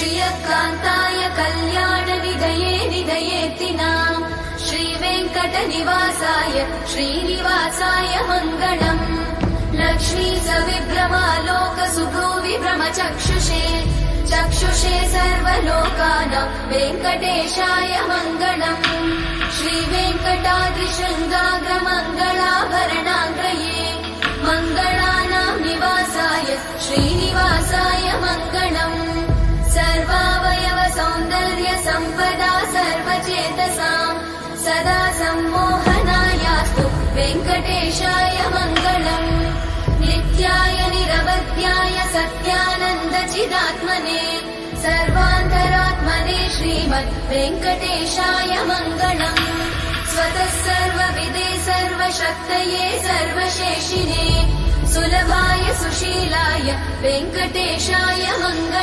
श्रियकान्ताय कल्याणनिधये निधयेत्तिनाम् श्रीवेङ्कटनिवासाय श्रीनिवासाय मङ्गलम् लक्ष्मी सविभ्रमालोकसुभ्रूविभ्रमचक्षुषे चक्षुषे सर्वलोकानां वेङ्कटेशाय मङ्गलम् श्रीवेङ्कटाद्रिशृङ्गाग्रमङ्गलाभरणाग्रये मङ्गलानां निवासाय श्रीनिवासाय मङ्गलम् सर्वावयव सौन्दर्य सम्पदा सर्वचेतसां सदा सम्मोहनायास्तु वेङ्कटेशाय मङ्गलम् नित्याय निरवध्याय सत्यानन्दचिदात्मने सर्वान्तरात्मने श्रीमद् वेङ्कटेशाय मङ्गलम् स्वतः सर्वविदे सर्वशक्तये सर्वशेषिने सुलभाय सुशीलाय वेङ्कटेशाय मङ्गलम्।